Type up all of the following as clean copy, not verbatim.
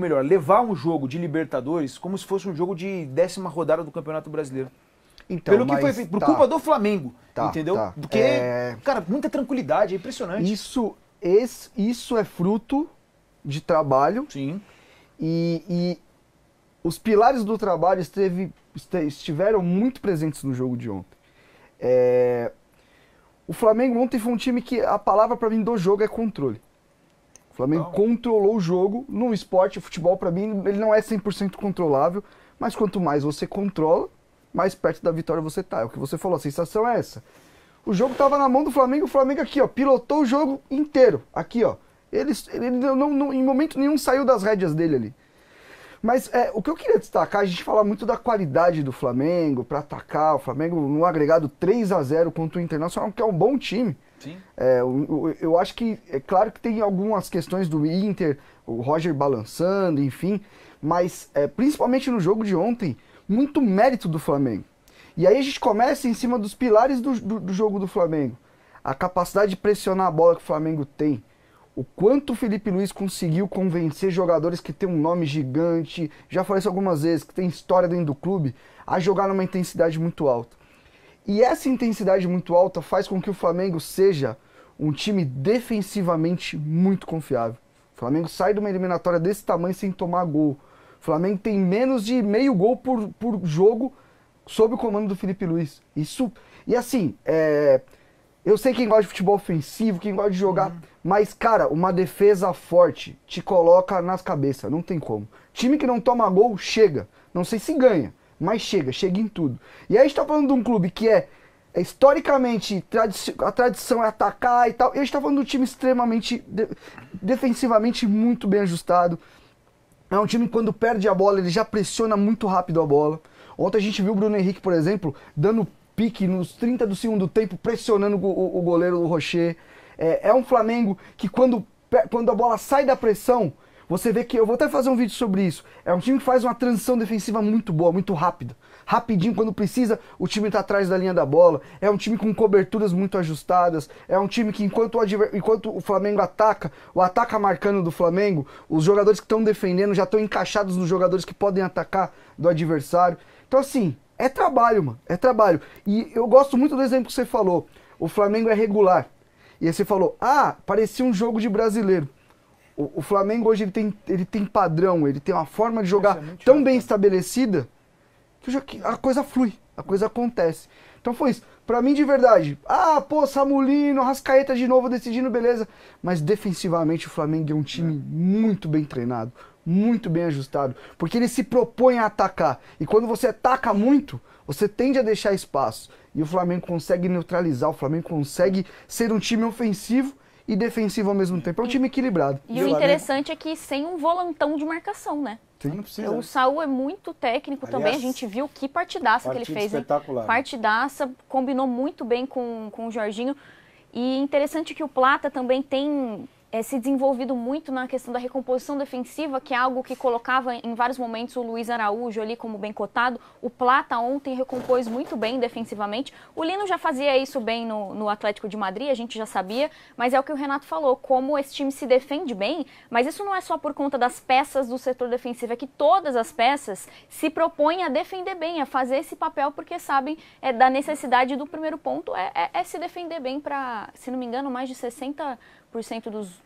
melhor, levar um jogo de Libertadores como se fosse um jogo de 10ª rodada do Campeonato Brasileiro. Então, Pelo que foi feito, por culpa do Flamengo, entendeu? Tá. Porque, cara, muita tranquilidade, é impressionante. Isso é fruto de trabalho. Sim. E os pilares do trabalho estiveram muito presentes no jogo de ontem. O Flamengo ontem foi um time que a palavra para mim do jogo é controle. O Flamengo controlou o jogo. No esporte, o futebol para mim, ele não é 100% controlável, mas quanto mais você controla, mais perto da vitória você tá. É o que você falou, a sensação é essa. O jogo tava na mão do Flamengo, o Flamengo aqui, ó, pilotou o jogo inteiro. Aqui, ó. Ele não, em momento nenhum saiu das rédeas dele ali. Mas o que eu queria destacar, a gente fala muito da qualidade do Flamengo para atacar. O Flamengo no agregado 3-0 contra o Internacional, que é um bom time. Sim. Eu acho que, é claro que tem algumas questões do Inter, o Roger balançando, enfim. Mas, principalmente no jogo de ontem, muito mérito do Flamengo. E aí a gente começa em cima dos pilares do jogo do Flamengo. A capacidade de pressionar a bola que o Flamengo tem. O quanto o Felipe Luiz conseguiu convencer jogadores que tem um nome gigante, já falei isso algumas vezes, que tem história dentro do clube, a jogar numa intensidade muito alta. E essa intensidade muito alta faz com que o Flamengo seja um time defensivamente muito confiável. O Flamengo sai de uma eliminatória desse tamanho sem tomar gol. O Flamengo tem menos de meio gol por jogo sob o comando do Felipe Luiz. E assim, eu sei quem gosta de futebol ofensivo, quem gosta de jogar, mas, cara, uma defesa forte te coloca nas cabeças, não tem como. Time que não toma gol, chega. Não sei se ganha, mas chega em tudo. E aí a gente tá falando de um clube que historicamente, a tradição é atacar e tal, e a gente tá falando de um time extremamente, defensivamente muito bem ajustado. É um time que quando perde a bola, ele já pressiona muito rápido a bola. Ontem a gente viu o Bruno Henrique, por exemplo, dando pique nos 30 do segundo tempo, pressionando o goleiro do Rocher. É um Flamengo que quando a bola sai da pressão, você vê que, eu vou até fazer um vídeo sobre isso, é um time que faz uma transição defensiva muito boa, muito rápida. Rapidinho, quando precisa, o time está atrás da linha da bola. É um time com coberturas muito ajustadas. É um time que, enquanto o Flamengo ataca, o ataque marcando do Flamengo, os jogadores que estão defendendo já estão encaixados nos jogadores que podem atacar do adversário. Então, assim, é trabalho, mano. É trabalho. E eu gosto muito do exemplo que você falou. O Flamengo é regular. E aí você falou, parecia um jogo de brasileiro. O Flamengo hoje ele tem padrão, ele tem uma forma de jogar tão bem estabelecida que a coisa flui, a coisa acontece. Então foi isso. Pra mim, de verdade, Samulino, Arrascaeta de novo decidindo, beleza. Mas defensivamente o Flamengo é um time muito bem treinado, muito bem ajustado. Porque ele se propõe a atacar. E quando você ataca muito, você tende a deixar espaço. E o Flamengo consegue neutralizar, o Flamengo consegue ser um time ofensivo e defensivo ao mesmo tempo. É um time equilibrado. E o interessante é que sem um volantão de marcação, né? Não precisa. O Saul é muito técnico também, a gente viu que partidaça que ele fez, hein? Partidaça, combinou muito bem com o Jorginho. E interessante que o Plata também tem se desenvolvido muito na questão da recomposição defensiva, que é algo que colocava em vários momentos o Luiz Araújo ali como bem cotado. O Plata ontem recompôs muito bem defensivamente. O Lino já fazia isso bem no Atlético de Madrid, a gente já sabia, mas é o que o Renato falou, como esse time se defende bem, mas isso não é só por conta das peças do setor defensivo, é que todas as peças se propõem a defender bem, a fazer esse papel, porque sabem da necessidade do primeiro ponto, se defender bem para, se não me engano, mais de 60%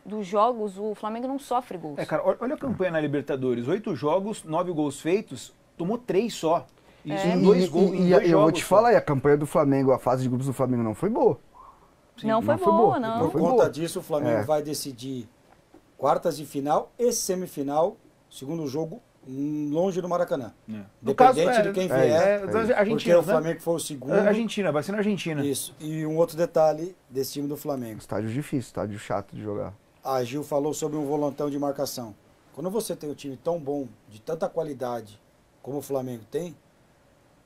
dos jogos, o Flamengo não sofre gols. Cara, olha a campanha na Libertadores. 8 jogos, 9 gols feitos, tomou 3 só. Isso em 2 gols, em 2 jogos. Eu vou te falar, a campanha do Flamengo, a fase de grupos do Flamengo não foi boa. Sim, não foi boa. Por conta disso, o Flamengo vai decidir quartas de final e semifinal, segundo jogo, longe do Maracanã. Dependente de quem vier, porque o Flamengo foi o segundo. Argentina, vai ser na Argentina. Isso. E um outro detalhe desse time do Flamengo. Estádio difícil, estádio chato de jogar. A Gil falou sobre um volantão de marcação. Quando você tem um time tão bom, de tanta qualidade, como o Flamengo tem,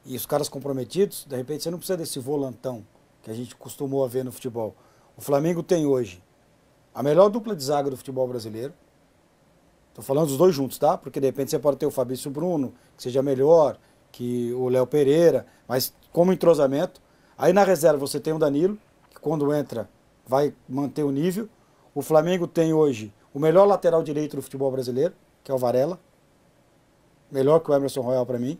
e os caras comprometidos, de repente você não precisa desse volantão que a gente costumou a ver no futebol. O Flamengo tem hoje a melhor dupla de zaga do futebol brasileiro. Estou falando dos dois juntos, tá? Porque de repente você pode ter o Fabrício Bruno, que seja melhor, que o Léo Pereira, mas como entrosamento. Aí na reserva você tem o Danilo, que quando entra vai manter o nível. O Flamengo tem hoje o melhor lateral direito do futebol brasileiro, que é o Varela. Melhor que o Emerson Royal para mim.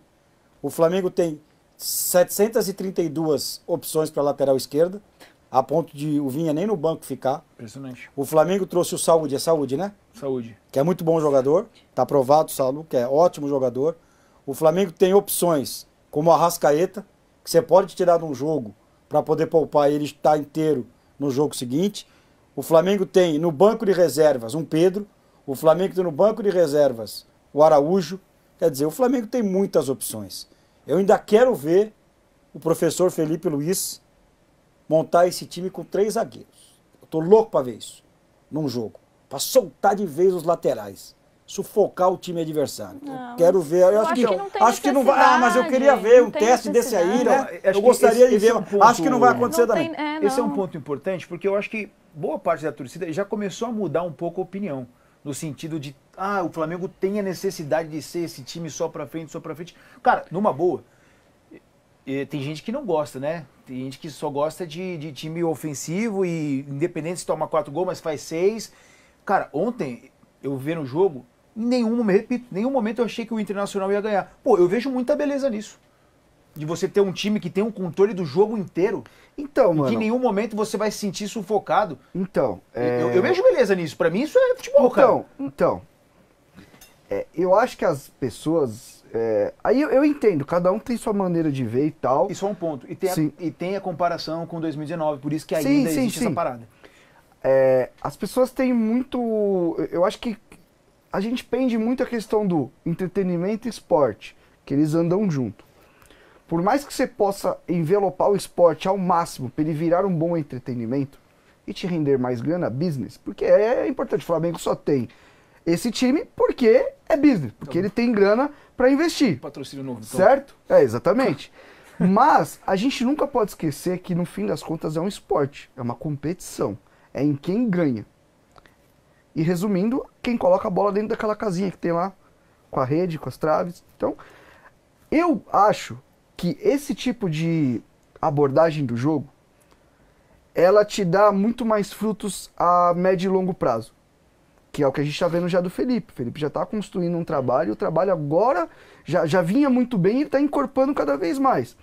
O Flamengo tem 732 opções para lateral esquerda, a ponto de o Vinha nem no banco ficar. Impressionante. O Flamengo trouxe o Saúde, é Saúde, né? Saúde. Que é muito bom jogador, tá aprovado o Saúde, que é ótimo jogador. O Flamengo tem opções como a Arrascaeta, que você pode tirar de um jogo para poder poupar ele estar inteiro no jogo seguinte. O Flamengo tem no banco de reservas um Pedro. O Flamengo tem no banco de reservas o Araújo. Quer dizer, o Flamengo tem muitas opções. Eu ainda quero ver o professor Felipe Luiz montar esse time com 3 zagueiros. Eu tô louco para ver isso num jogo. Para soltar de vez os laterais. Sufocar o time adversário. Não, quero ver. Eu acho que não vai. Ah, mas eu queria ver um teste desse aí, né? Eu gostaria de ver. Acho que não vai acontecer também. Esse é um ponto importante, porque eu acho que boa parte da torcida já começou a mudar um pouco a opinião. No sentido de, o Flamengo tem a necessidade de ser esse time só pra frente, só pra frente. Cara, numa boa, tem gente que não gosta, né? Tem gente que só gosta de time ofensivo e independente se toma 4 gols, mas faz 6. Cara, ontem eu vi no jogo, em nenhum momento eu achei que o Internacional ia ganhar. Pô, eu vejo muita beleza nisso. De você ter um time que tem um controle do jogo inteiro. Então, mano. Que em nenhum momento você vai se sentir sufocado. Então. Eu vejo beleza nisso. Pra mim isso é futebol, cara. Então. Eu acho que as pessoas. Aí eu entendo, cada um tem sua maneira de ver e tal. Isso é um ponto. E tem a comparação com 2019, por isso que ainda existe essa parada. As pessoas têm muito. Eu acho que a gente pende muito a questão do entretenimento e esporte, que eles andam junto. Por mais que você possa envelopar o esporte ao máximo para ele virar um bom entretenimento e te render mais grana, business, porque é importante, o Flamengo só tem esse time porque é business, porque ele tem grana para investir. Patrocínio novo. Então. Certo? Exatamente. Mas a gente nunca pode esquecer que no fim das contas é um esporte, é uma competição, é em quem ganha. E resumindo, quem coloca a bola dentro daquela casinha que tem lá, com a rede, com as traves. Então, eu acho que esse tipo de abordagem do jogo, ela te dá muito mais frutos a médio e longo prazo. Que é o que a gente está vendo já do Felipe. O Felipe já está construindo um trabalho, e o trabalho agora já vinha muito bem e está encorpando cada vez mais.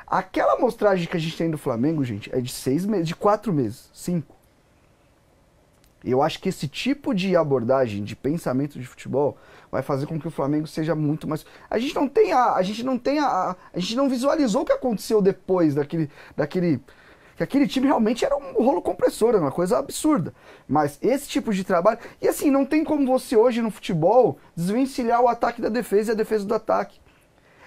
Aquela amostragem que a gente tem do Flamengo, gente, é de 6 meses, de 4 meses, 5. Eu acho que esse tipo de abordagem, de pensamento de futebol, vai fazer com que o Flamengo seja muito mais... A gente não visualizou o que aconteceu depois daquele... Que aquele time realmente era um rolo compressor, era uma coisa absurda. Mas esse tipo de trabalho... E assim, não tem como você hoje no futebol desvencilhar o ataque da defesa e a defesa do ataque.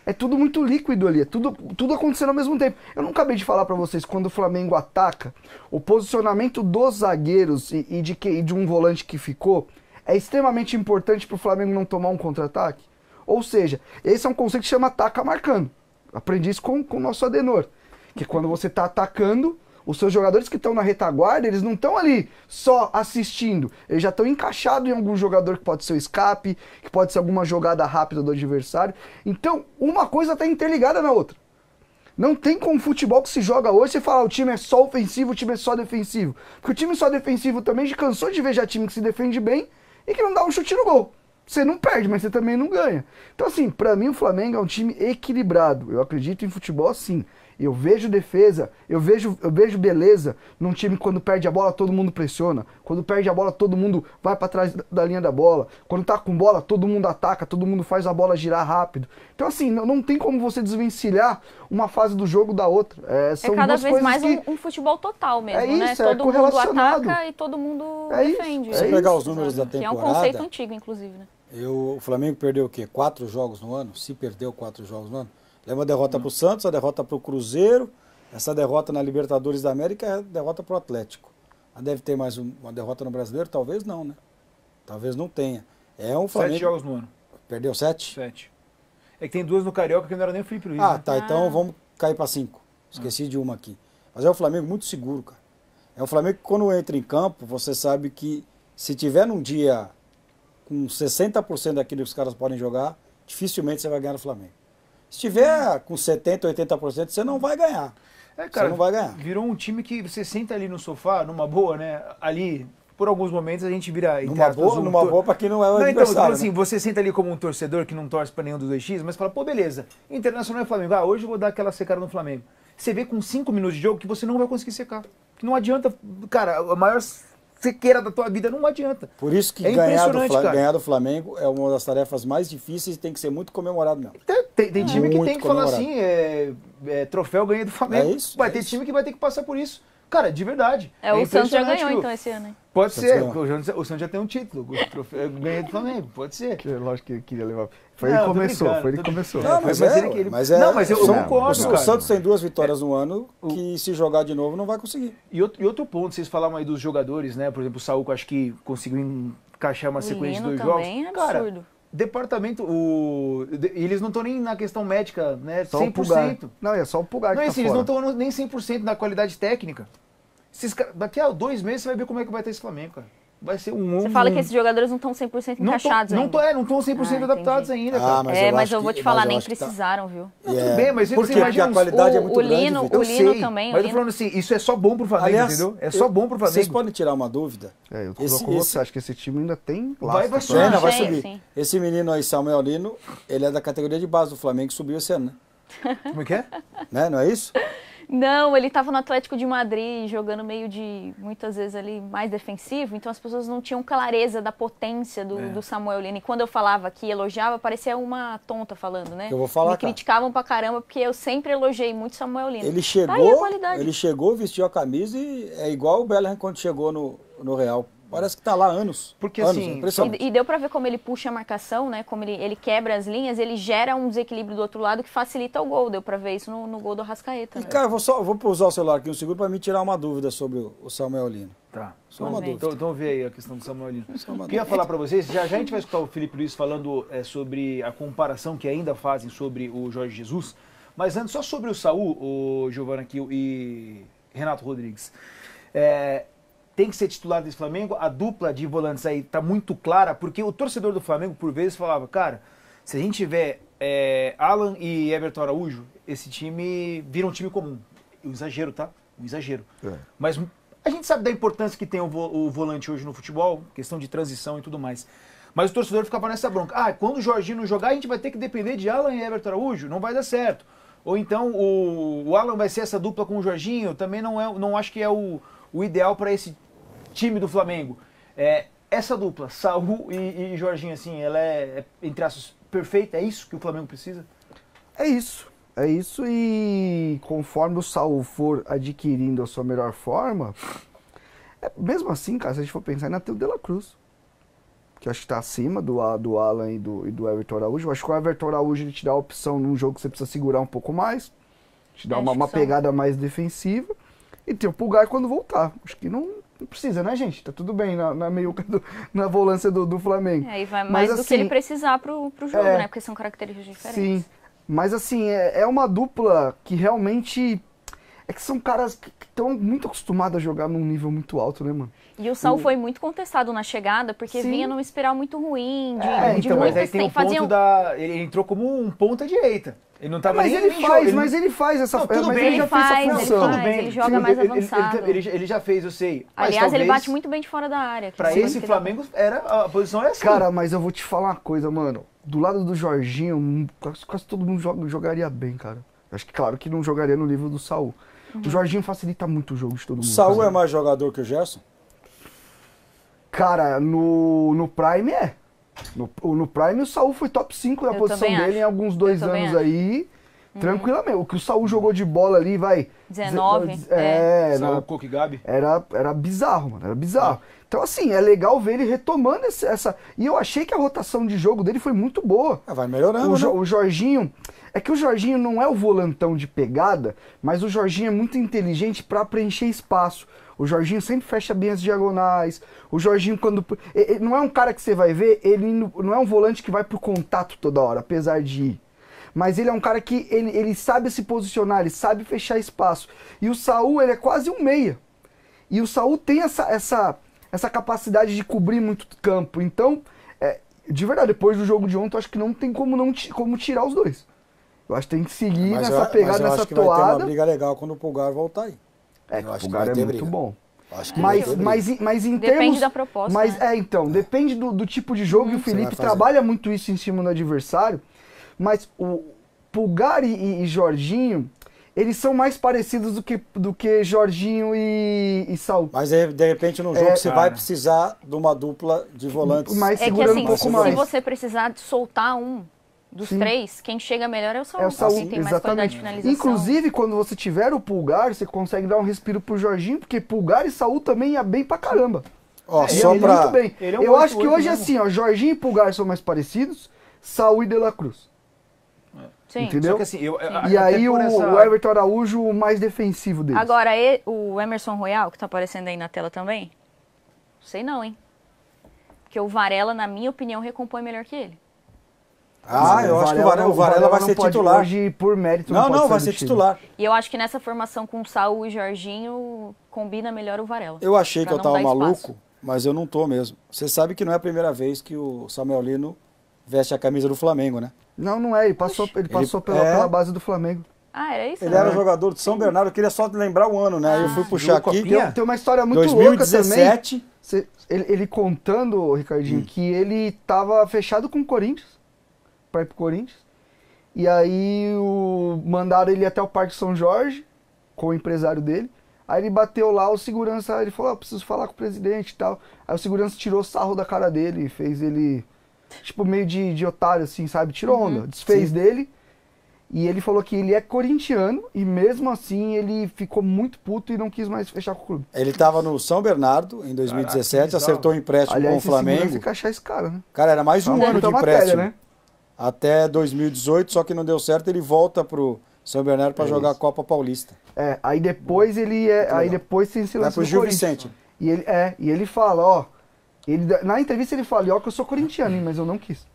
É tudo muito líquido ali, é tudo acontecendo ao mesmo tempo. Eu não acabei de falar pra vocês, quando o Flamengo ataca, o posicionamento dos zagueiros e de um volante que ficou é extremamente importante pro Flamengo não tomar um contra-ataque. Ou seja, esse é um conceito que chama ataca marcando. Aprendi isso com o nosso Adenor. Que quando você tá atacando, os seus jogadores que estão na retaguarda, eles não estão ali só assistindo. Eles já estão encaixados em algum jogador que pode ser o escape, que pode ser alguma jogada rápida do adversário. Então, uma coisa está interligada na outra. Não tem como futebol que se joga hoje você falar o time é só ofensivo, o time é só defensivo. Porque o time só defensivo também já cansou de ver já time que se defende bem e que não dá um chute no gol. Você não perde, mas você também não ganha. Então, assim, pra mim o Flamengo é um time equilibrado. Eu acredito em futebol assim. Eu vejo defesa, eu vejo beleza num time que quando perde a bola todo mundo pressiona. Quando perde a bola todo mundo vai pra trás da linha da bola. Quando tá com bola todo mundo ataca, todo mundo faz a bola girar rápido. Então assim, não tem como você desvencilhar uma fase do jogo da outra. São cada duas vez coisas mais que... um futebol total mesmo, é isso, né? é Todo mundo ataca e todo mundo defende. Se pegar os números da temporada... Que é um conceito antigo, inclusive, né? O Flamengo perdeu o quê? 4 jogos no ano? Se perdeu 4 jogos no ano? Leva a derrota pro Santos, a derrota pro Cruzeiro. Essa derrota na Libertadores da América é a derrota pro Atlético. Deve ter mais uma derrota no Brasileiro? Talvez não, né? Talvez não tenha. É um Flamengo... 7 jogos no ano. Perdeu 7? 7. É que tem 2 no Carioca que não era nem o Felipe Luiz. Tá. Então vamos cair para 5. Esqueci de uma aqui. Mas é um Flamengo muito seguro, cara. É um Flamengo que quando entra em campo, você sabe que se tiver num dia com 60% daquilo que os caras podem jogar, dificilmente você vai ganhar no Flamengo. Se tiver com 70%, 80%, você não vai ganhar. Cara, você não vai ganhar. Virou um time que você senta ali no sofá, numa boa, né? Ali, por alguns momentos a gente vira... Numa boa pra quem não é o adversário. Então, assim, você senta ali como um torcedor que não torce pra nenhum dos 2x, mas fala, pô, beleza, Internacional e Flamengo, hoje eu vou dar aquela secada no Flamengo. Você vê com 5 minutos de jogo que você não vai conseguir secar. Que não adianta, cara, a maior sequeira da tua vida não adianta. Por isso que ganhar do Flamengo é uma das tarefas mais difíceis e tem que ser muito comemorado mesmo. Tem time que tem que falar assim, troféu ganha do Flamengo. É isso, vai ter time que vai ter que passar por isso. Cara, de verdade. O Santos já ganhou então esse ano, hein? Pode ser, o Santos já tem um título, o troféu ganha do Flamengo, pode ser. Lógico que ele queria levar. Foi ele que começou. Não, mas eu concordo, cara. O Santos tem 2 vitórias no ano que se jogar de novo não vai conseguir. E outro ponto, vocês falaram aí dos jogadores, né? Por exemplo, o Saúl, que eu acho que conseguiu encaixar uma sequência de 2 jogos. É cara, departamento, eles não estão nem na questão médica, né? Só 100%. Não, é só o Pulgar que não, tá assim, eles não estão nem 100% na qualidade técnica. Daqui a 2 meses você vai ver como é que vai estar esse Flamengo, cara. Vai ser Você fala que esses jogadores não estão 100% encaixados ainda. Não estão 100% adaptados ainda, cara. Mas eu vou te falar, nem precisaram, viu? Tudo bem, mas porque a qualidade é muito grande. O Lino também. Mas eu tô falando assim, isso é só bom pro Flamengo, entendeu? É só bom pro Flamengo. Vocês podem tirar uma dúvida? Eu tô com você, acho que esse time ainda tem vai subir. Sim. Esse menino aí, Samuel Lino, ele é da categoria de base do Flamengo, subiu esse ano, né? Como é que é? Né? Não é isso? Não, ele estava no Atlético de Madrid, jogando meio de, muitas vezes ali, mais defensivo, então as pessoas não tinham clareza da potência do Samuel Lino. E quando eu falava que elogiava, parecia uma tonta falando, né? Eu vou falar, Me criticavam pra caramba, porque eu sempre elogiei muito Samuel Lino. Ele chegou, vestiu a camisa e é igual o Bellingham quando chegou no Real. Parece que tá lá anos. Porque anos, assim, e deu pra ver como ele puxa a marcação, né? Como ele quebra as linhas, ele gera um desequilíbrio do outro lado que facilita o gol. Deu pra ver isso no gol do Arrascaeta. Né? E, cara, vou usar o celular aqui um segundo pra me tirar uma dúvida sobre o Samuel Lino. Tá. Só uma dúvida. Então vê aí a questão do Samuel Lino. Eu queria falar pra vocês, já a gente vai escutar o Felipe Luiz falando sobre a comparação que ainda fazem sobre o Jorge Jesus. Mas antes, só sobre o Saúl, o Giovana aqui e Renato Rodrigues. Tem que ser titular desse Flamengo, a dupla de volantes aí tá muito clara, porque o torcedor do Flamengo, por vezes, falava, cara, se a gente tiver Alan e Everton Araújo, esse time vira um time comum. Um exagero, tá? Um exagero. Mas a gente sabe da importância que tem o volante hoje no futebol, questão de transição e tudo mais. Mas o torcedor ficava nessa bronca. Quando o Jorginho não jogar, a gente vai ter que depender de Alan e Everton Araújo, não vai dar certo. Ou então o Alan vai ser essa dupla com o Jorginho, também não acho que é o ideal para esse time do Flamengo. Essa dupla, Saúl e Jorginho, assim, ela é, entre aspas, perfeita? É isso que o Flamengo precisa? É isso e conforme o Saúl for adquirindo a sua melhor forma, mesmo assim, cara, se a gente for pensar, ainda tem o De La Cruz, que eu acho que tá acima do Alan e do Everton Araújo. Eu acho que o Everton Araújo ele te dá a opção num jogo que você precisa segurar um pouco mais, te dá uma pegada mais defensiva, e tem o Pulgar quando voltar. Acho que não precisa, né, gente? Tá tudo bem na volância do Flamengo. E vai mais do que ele precisar pro jogo, né? Porque são características diferentes. Sim, mas assim, é uma dupla que realmente... É que são caras que estão muito acostumados a jogar num nível muito alto, né, mano? E o Saúl foi muito contestado na chegada, porque vinha numa espiral muito ruim, de então, mas aí tem o ponto ele entrou como um ponta direita. Ele não tava mas ele faz essa função. Tudo bem, ele joga mais avançado. Ele já fez, eu sei. Aliás, talvez, ele bate muito bem de fora da área. Pra esse Flamengo, a posição é assim. Cara, mas eu vou te falar uma coisa, mano. Do lado do Jorginho, quase todo mundo jogaria bem, cara. Eu acho que, claro, que não jogaria no nível do Saúl. O Jorginho facilita muito o jogo de todo mundo. O Saúl é mais jogador que o Gerson? Cara, no Prime é. No Prime o Saúl foi top 5 na posição dele em alguns 2 anos aí. Tranquilamente. O que o Saúl jogou de bola ali, 19. Saúl, Coque e Gabi. Era bizarro, mano. Era bizarro. Então, assim, é legal ver ele retomando essa... E eu achei que a rotação de jogo dele foi muito boa. Vai melhorando, né? O Jorginho... É que o Jorginho não é o volantão de pegada, mas o Jorginho é muito inteligente para preencher espaço. O Jorginho sempre fecha bem as diagonais. O Jorginho, quando... Ele não é um cara que você vai ver, ele não é um volante que vai pro contato toda hora, apesar de ir. Mas ele é um cara que ele sabe se posicionar, ele sabe fechar espaço. E o Saúl, ele é quase um meia. E o Saúl tem essa capacidade de cobrir muito campo. Então, de verdade, depois do jogo de ontem, eu acho que não tem como tirar os dois. Eu acho que tem que seguir nessa pegada, nessa toada. Vai ter uma briga legal quando o Pulgar voltar aí. O Pulgar é muito bom. Acho que mas em termos... Depende da proposta. Mas né? então, depende do tipo de jogo, e o Felipe trabalha muito isso em cima do adversário, mas o Pulgar e Jorginho, eles são mais parecidos do que Jorginho e Saul. Mas de repente no jogo você vai precisar de uma dupla de volantes. Mais É que segurando assim, um pouco se mais. você precisar de soltar um dos três, quem chega melhor é o Saul. É o Saul, Quem tem mais qualidade de finalização. Inclusive, quando você tiver o Pulgar, você consegue dar um respiro pro Jorginho, porque Pulgar e Saul também ia bem pra caramba. Ó, só pra... muito bem. Ele é um Eu acho que 8-8 hoje, mesmo. assim, ó, Jorginho e Pulgar são mais parecidos, Saul e De La Cruz. Sim. Entendeu? Só que assim, E aí o Everton Araújo, o mais defensivo deles. Agora, o Emerson Royal, que tá aparecendo aí na tela também, sei não, hein? Porque o Varela, na minha opinião, recompõe melhor que ele. eu acho que o Varela vai ser titular. Hoje, por mérito, Não, vai ser titular. E eu acho que nessa formação com Saul e Jorginho, combina melhor o Varela. Eu achei que eu não tava dar maluco, espaço. mas eu não tô mesmo. Você sabe que não é a primeira vez que o Samuel Lino veste a camisa do Flamengo, né? Não é, ele passou pela base do Flamengo. Ah, era isso? Ele era jogador de São Bernardo, eu queria só lembrar o ano, né? Eu fui puxar aqui. Tem uma história muito 2017. louca também. Ele contando, Ricardinho, que ele tava fechado com o Corinthians, pra ir pro Corinthians. E aí mandaram ele até o Parque São Jorge, com o empresário dele. Aí ele bateu lá, o segurança, ele falou, preciso falar com o presidente e tal. Aí o segurança tirou sarro da cara dele, fez ele, tipo, meio de otário, assim, sabe? Tirou onda, desfez dele. E ele falou que ele é corintiano e mesmo assim ele ficou muito puto e não quis mais fechar com o clube. Ele estava no São Bernardo em 2017, Caraca, acertou o empréstimo com o Flamengo. Tem que achar esse cara, né? Cara, era mais um ano de empréstimo. Né? Até 2018, só que não deu certo, ele volta pro São Bernardo para jogar a Copa Paulista. Aí depois aí depois tem esse Vai lance pro do Gil Corinthians. Vicente. E ele fala, na entrevista ele fala, que eu sou corintiano, hein, mas eu não quis.